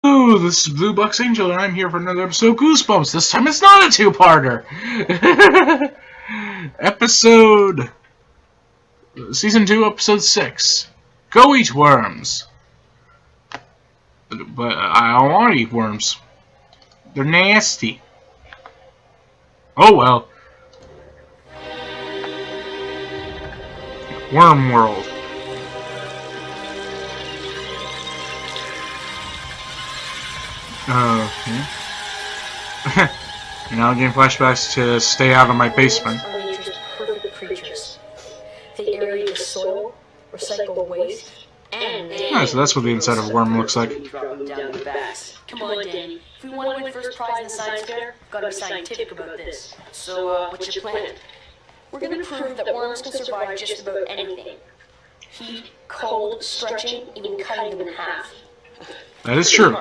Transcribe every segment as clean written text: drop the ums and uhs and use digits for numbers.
Hello, this is Blue Box Angel, and I'm here for another episode of Goosebumps. This time it's not a two-parter. episode... Season 2, Episode 6. Go eat worms. But I don't want to eat worms. They're nasty. Oh well. Worm World. Okay. Now I'm getting flashbacks to stay out of my basement. Are nature's perfect creatures. They aerate the soil, recycle waste, and So that's what the inside of a worm looks like. Come on, Danny. If we want to win first prize in the science fair, we've got to be scientific about this. So, what's your plan? We're going to prove that worms can survive just about anything. Heat, cold, stretching, even cutting them in half. That is true.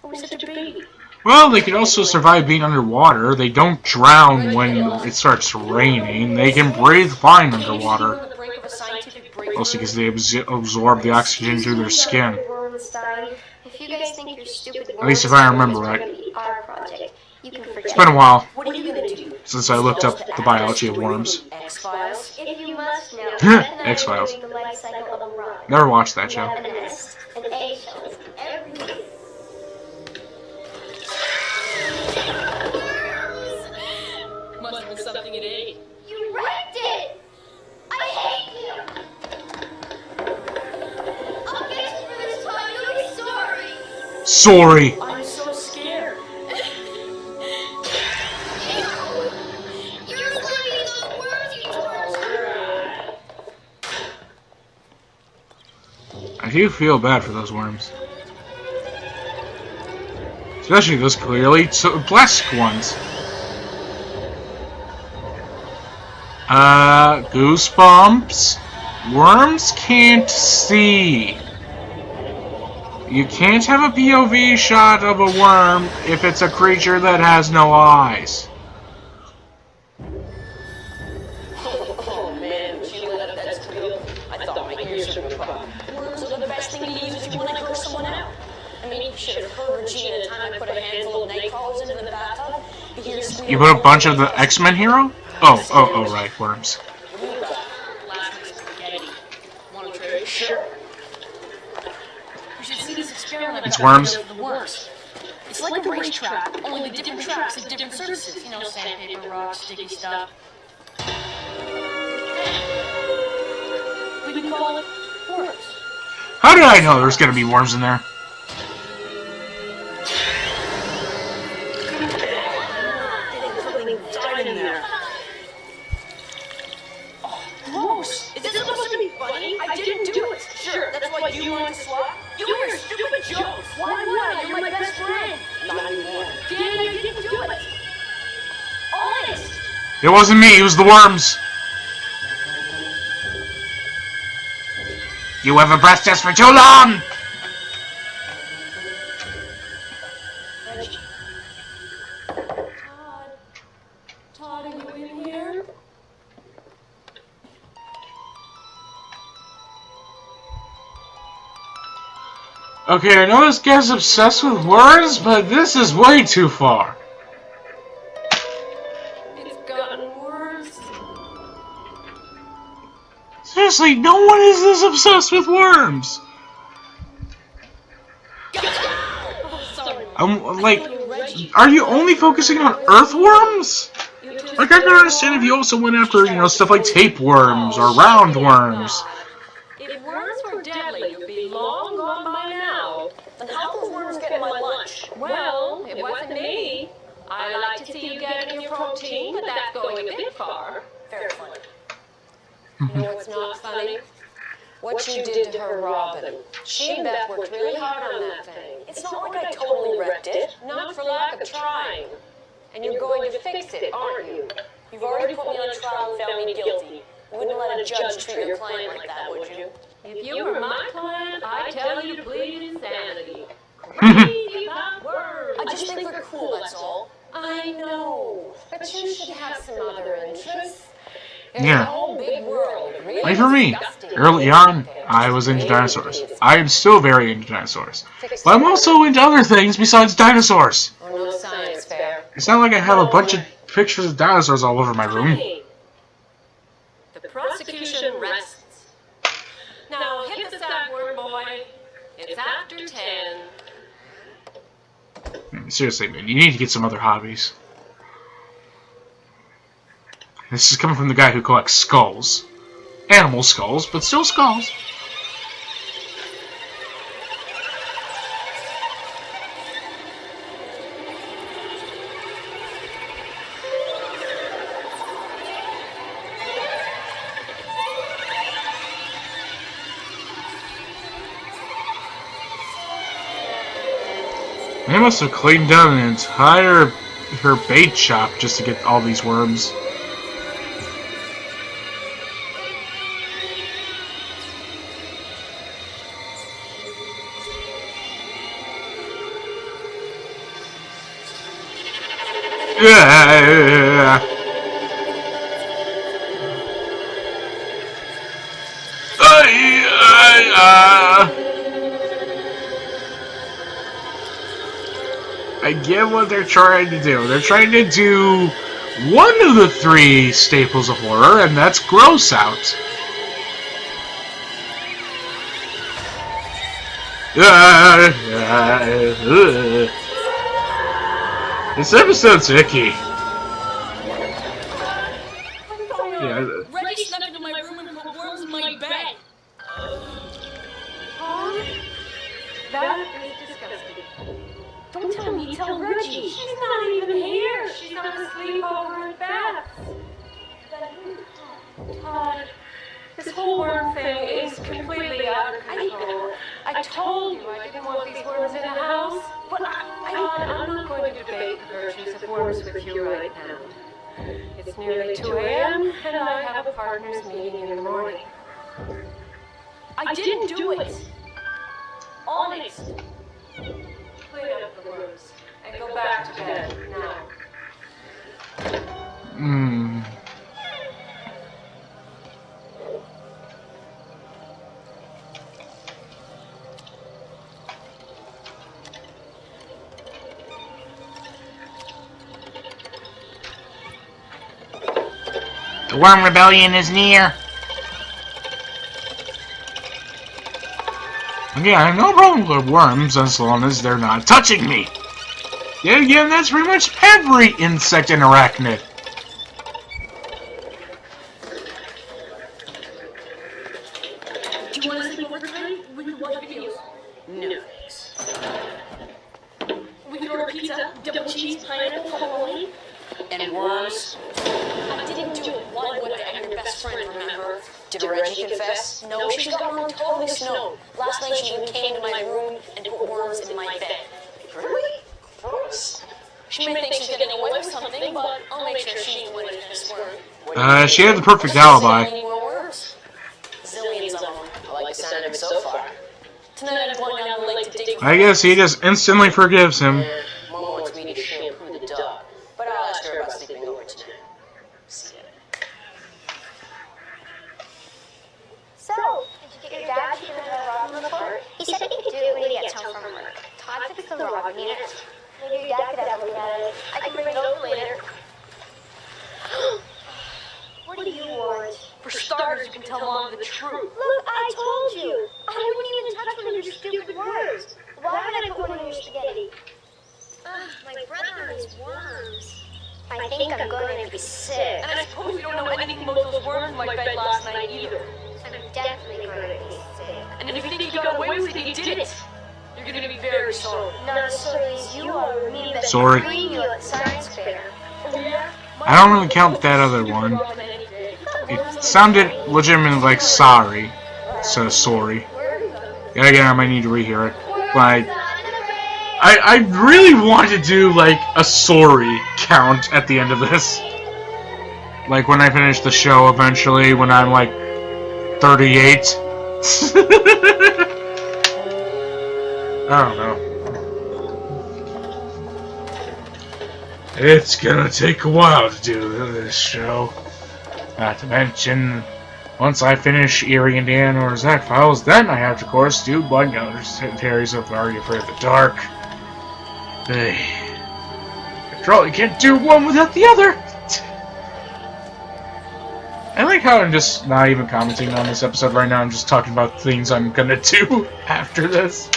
Or such a baby. Well, they can also survive being underwater. They don't drown when it starts raining. They can breathe fine underwater. Also because they absorb the oxygen through their skin. If you guys think you're stupid, At least if I remember right. our project, you can forget. It's been a while What are you going to do? since I looked up the biology of worms. X-Files? If you must know, X-Files. the life cycle of a rock, Never watched that show. a nest, an eggshell, everything. Must have been something it ate. You wrecked it! I hate you! I'll get you for this time, you'll be sorry! Sorry. I'm so scared. You're gonna be those worms you torture! I do feel bad for those worms. Especially those clearly blessed ones. Goosebumps. Worms can't see. You can't have a POV shot of a worm if it's a creature that has no eyes. Oh man, she let that squeal. I thought my ears should have popped. Worms are the best thing to use if you want to gross someone out. I mean, you should have heard Regina the time I put a handful of night crawlers into the bathtub. You put a bunch of the X-Men hero? Oh, right, worms. Last week's spaghetti. Want to trade? Sure. You should see this experiment. It's worms. The worms. It's like a racetrack, only the different tracks at different surfaces. You know, sandpaper, rocks, sticky stuff. We can call it worms. How did I know there was gonna be worms in there? Died in there. Oh, gross. Is this supposed to be funny? I didn't do it. Sure, that's why you wanted to swap. You and your stupid jokes. Why would I? You're my best friend. Not anymore. Danny, I didn't do it. Honest. It wasn't me, it was the worms. You have oppressed us for too long! Todd, are you in here? Okay, I know this guy's obsessed with worms, but this is way too far. It's gotten worse. Seriously, no one is this obsessed with worms. Oh, sorry. Like, are you only focusing on earthworms? Like, I can understand if you also went after, stuff like tapeworms or roundworms. If worms were deadly, you'd be long gone by now. And how those worms get in my lunch? Well, it wasn't me. I like to see you getting your protein, but that's going a bit far. Very funny. You know what's not funny? What you did to her, Robin. She and Beth worked really hard on that thing. It's not like I totally wrecked it. Not for lack of trying. And you're going to fix it, aren't you? You've already put me on trial and found me guilty. You wouldn't let a judge treat your client like that, would you? If you were my client, I'd tell you to plead insanity. Crazy about words. I just think we're cool, that's all. I know. But you should have some other interests. There's Yeah. a whole big world. Really Like for me, disgusting. early on, I was into dinosaurs. I am still very into dinosaurs. But I'm also into other things besides dinosaurs. Or no science fair. It's not like I have a bunch of pictures of dinosaurs all over my room. Hey, the prosecution rests. Now hit the sad word, boy. It's after 10. Seriously, man, you need to get some other hobbies. This is coming from the guy who collects skulls. Animal skulls, but still skulls. They must have cleaned down an entire her bait shop just to get all these worms. Yeah. I get what they're trying to do. They're trying to do one of the three staples of horror, and that's gross out. This episode's icky. Yeah. Reggie snuck into my room and put worms in my bed. That is disgusting. Don't tell me, tell Reggie. She's not even here. She's not asleep over at Beth. Todd, this whole worm thing is completely out of control. I told you I didn't want these worms in the house. But Todd, I'm not going to debate the virtues of worms with you right now. It's nearly 2 a.m. and I have a partners meeting in the morning. I didn't do it. Honest. Clean up the worms and go back to bed now. The worm rebellion is near. Okay, I have no problem with worms as long as they're not touching me. Yet again, that's pretty much every insect and arachnid. Do you want to sleep over tonight? We can watch videos. No thanks. We can order pizza, double cheese, pineapple, Hawaiian. And worms? I didn't do it. Why would I? I'm your best friend, remember? Did Reggie confess? No, she's got one totally snow. Last night she even came to my room and put worms in my bed. Really? Gross. She may think she's getting away with something, but I'll make sure she's winning this worm. She had the perfect alibi. Any more worms? Zillions of them. I like the sound of it so far. Tonight I'm going down the lake to dig. I guess he just instantly forgives him. Mom wants me to shampoo the dog, but I'll ask her about sleeping over tonight. See ya. So, did you get your dad to do the robbing report? He said he could do it when he gets home from work. Todd fixed the robbing unit. Maybe your dad could have a look at it. I can bring it over later. What do you want? For starters, you can tell Mom the truth. Look, I told you. I wouldn't even touch one of your stupid worms. Why would I put one in your spaghetti? My brother and his worms. I think I'm going to be sick. And I suppose you don't know anything about those worms in my bed last night either. I'm definitely going to be sick. And if you think you got away with it, you did it. You're going to be very sorry. Not sorry as you are, me, but Sorry. freeing you at science fair. I don't really count that other one. It sounded legitimately like sorry, so sorry. Yeah, again, I might need to rehear it. Like, I really want to do like a sorry count at the end of this. Like when I finish the show eventually, when I'm like 38. I don't know. It's gonna take a while to do this show. Not to mention, once I finish Eerie, Indiana or Zack Files, then I have to, of course, do Blood Commentaries of Are You Afraid of the Dark? After all, you can't do one without the other! I like how I'm just not even commenting on this episode right now, I'm just talking about things I'm gonna do after this.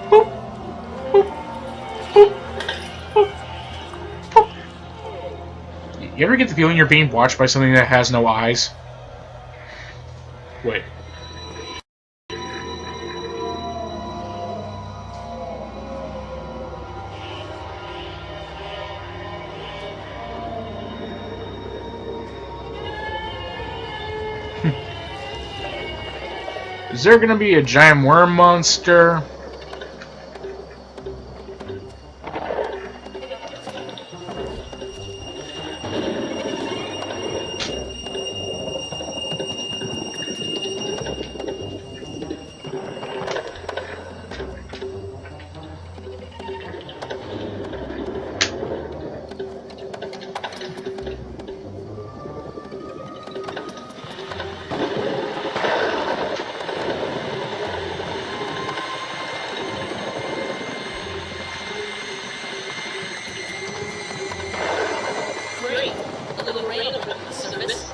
Boop. Boop. Boop. Boop. Boop. You ever get the feeling you're being watched by something that has no eyes? Wait. Is there gonna be a giant worm monster? Great. A little rain on the surface.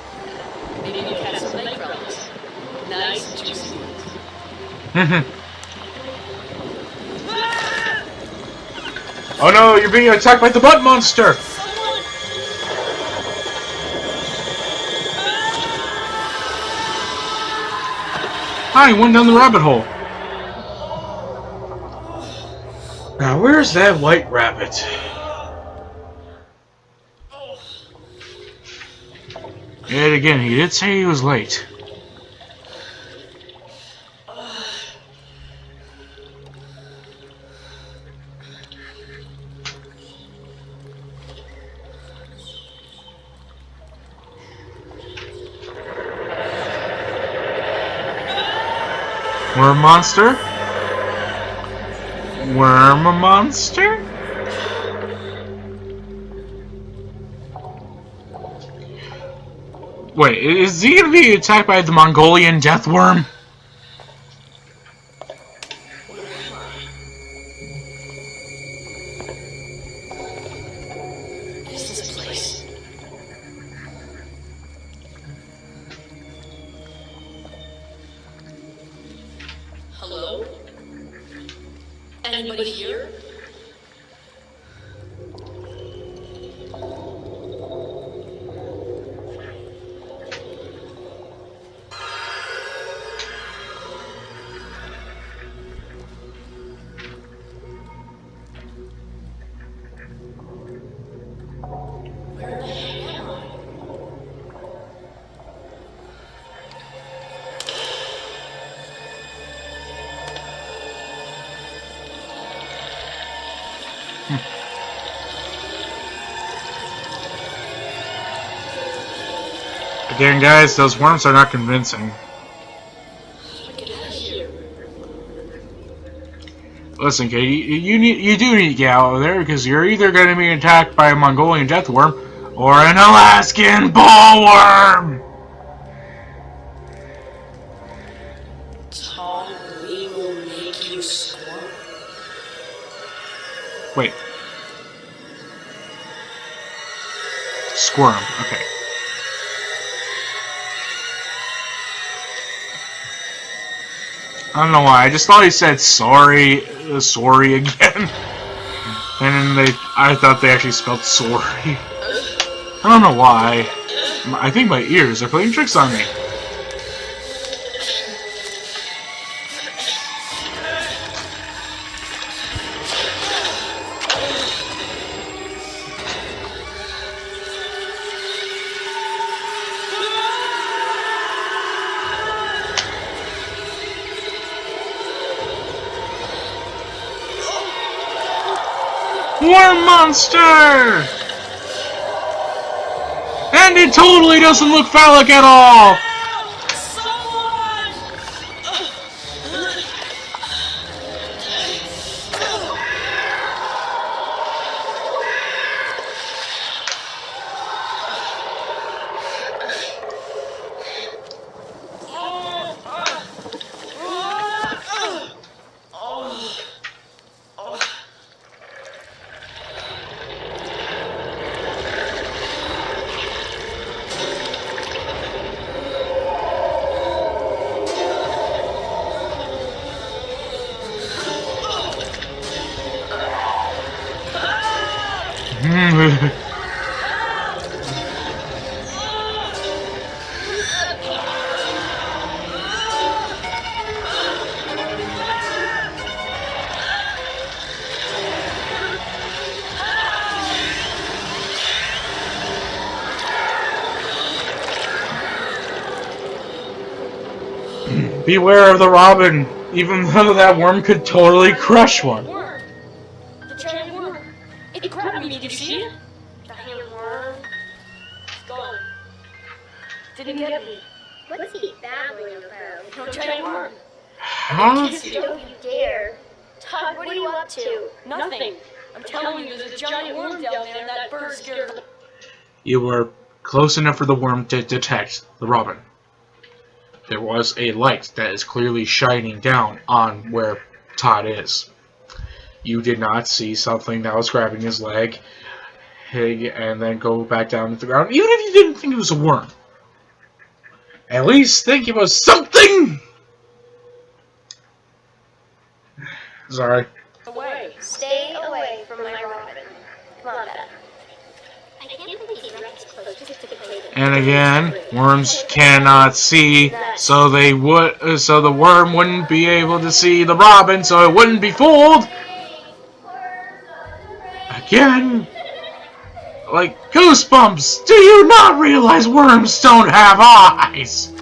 Maybe you catch some lake relics. Nice and juicy ones. Oh no, you're being attacked by the Butt Monster! Hi, went down the rabbit hole. Now, where's that white rabbit? Yet again, he did say he was late. Worm monster? Worm monster? Wait, is he gonna be attacked by the Mongolian death worm? What is this place? Hello? Anybody here? Where the heck am I? Again, guys, those worms are not convincing. Get out of here. Listen, kid, you do need to get out of there because you're either going to be attacked by a Mongolian death worm or an Alaskan bullworm. Tom, we will make you squirm. Wait. Squirm. Okay. I don't know why. I just thought he said sorry, sorry again, and then I thought they actually spelled sorry. I don't know why. I think my ears are playing tricks on me. Worm monster! And it totally doesn't look phallic at all! Beware of the robin, even though that worm could totally crush one. Worm. The giant worm. It grabbed me, did you see it? Giant worm. It's gone. Didn't get me. What's he babbling about? No giant worm. Huh? Don't you dare. Todd, what are you up to? Nothing. I'm telling you, there's a giant worm down there and that bird scared the... You were close enough for the worm to detect the robin. There was a light that is clearly shining down on where Todd is. You did not see something that was grabbing his leg and then go back down to the ground, even if you didn't think it was a worm. At least think it was something! Sorry. Away. Stay away from my robin. Come on, Beth. I can't believe he's right this close just to play this. And again, worms cannot see, so the worm wouldn't be able to see the robin, so it wouldn't be fooled. Again, like Goosebumps, do you not realize worms don't have eyes?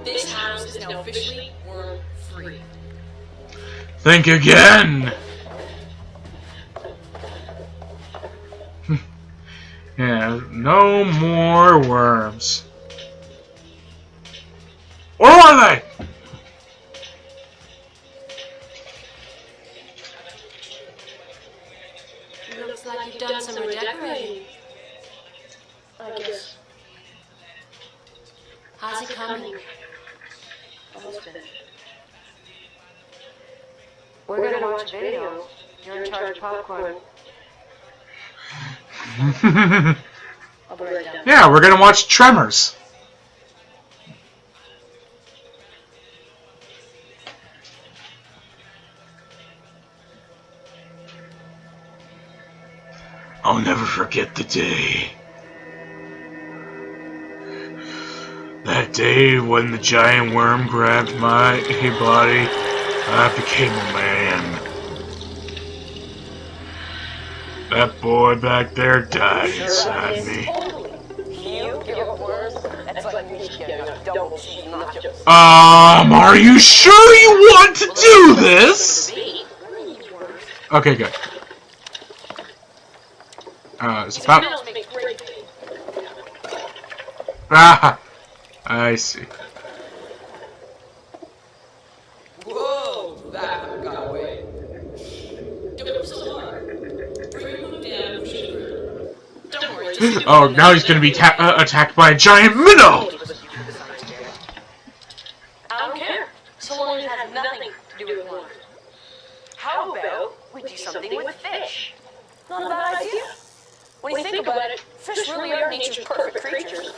This house is now officially worm-free. Think again! Yeah, no more worms. Or are they? Looks like you've done some redecorating. I guess. How's it coming? Almost finished. We're gonna watch a video. You're in charge of popcorn. I'll be right down. Yeah, we're gonna watch Tremors. I'll never forget the day. That day when the giant worm grabbed my body, I became a man. That boy back there died inside me. You give worms? That's like me getting a double cheese nachos. Are you sure you want to do this? Okay, good. It's about... Ah! I see. Whoa, that got away. Don't be so hard. Bring him down, sugar. Don't worry, just Oh, now he's gonna be attacked by a giant minnow! I don't care, so long as it has nothing to do with water. How about we do something with fish? Not a bad idea. When you think about it, fish really are nature's perfect creatures.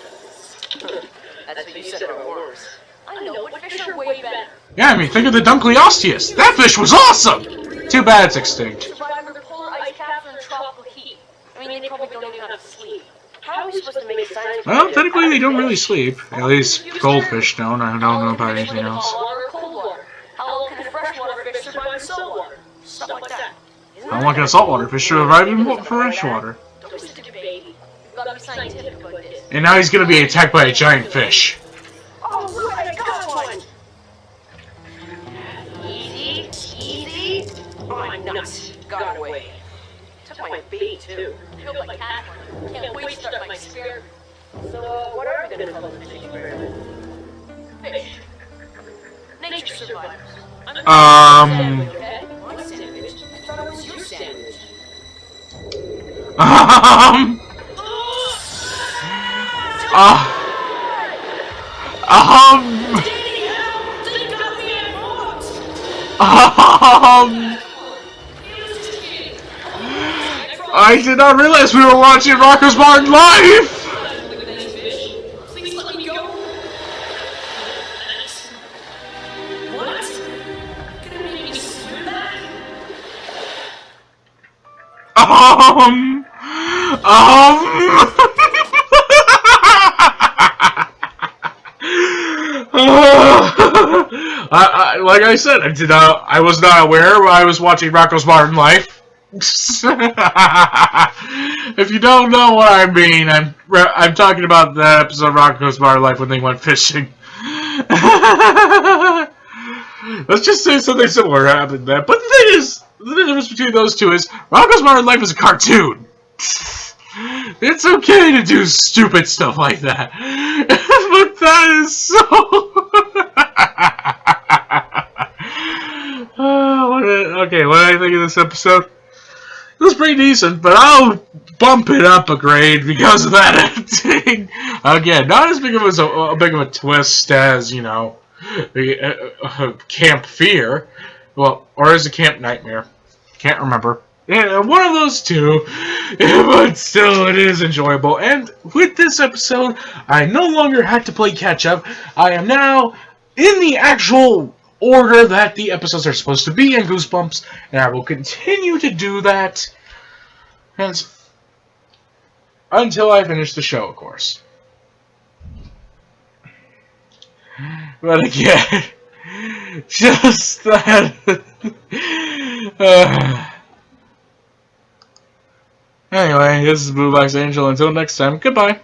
That's what you said about worms. I know, but fish are way better. Yeah, I mean, think of the Dunkleosteus. That fish was awesome! Too bad it's extinct. Survive under polar ice caps and tropical heat. I mean, they probably don't even have to sleep. How are we supposed to make science? Well, technically they don't really sleep. At least goldfish don't. I don't know about anything else. Hot water or cold water? How long can a freshwater fish survive in salt water? Stuff like that. How long can a saltwater fish survive in freshwater? Don't be such a baby. We've got to be scientific about this. And now he's gonna be attacked by a giant fish. Oh, look, I got one! Easy, easy. Oh, my nuts. Got away. Took my feet, too. I hope my cat can't wait to start my experiment. So, what are we gonna call this experiment? Fish. Nature survivors. Sandwich, okay? My sandwich? I thought it was your sandwich. Um, Daddy, help! They got me at once! I did not realize we were watching Rocco's Martin live! Please let me go. What? Gonna make me swim back? Like I said, I was not aware I was watching Rocco's Martin life. If you don't know what I mean, I'm talking about that episode of Rocco's Martin life when they went fishing. Let's just say something similar happened there. But the thing is, the difference between those two is Rocco's Martin life is a cartoon. It's okay to do stupid stuff like that. But that is so... Okay, what did I think of this episode? It was pretty decent, but I'll bump it up a grade because of that editing. Again, not as big of a twist as, you know, Camp Fear. Well, or is it Camp Nightmare? Can't remember. Yeah, one of those two, but still, it is enjoyable. And with this episode, I no longer had to play catch-up. I am now in the actual order that the episodes are supposed to be in Goosebumps, and I will continue to do that until I finish the show, of course. But again, just that... Anyway, this is Blue Box Angel. Until next time, goodbye.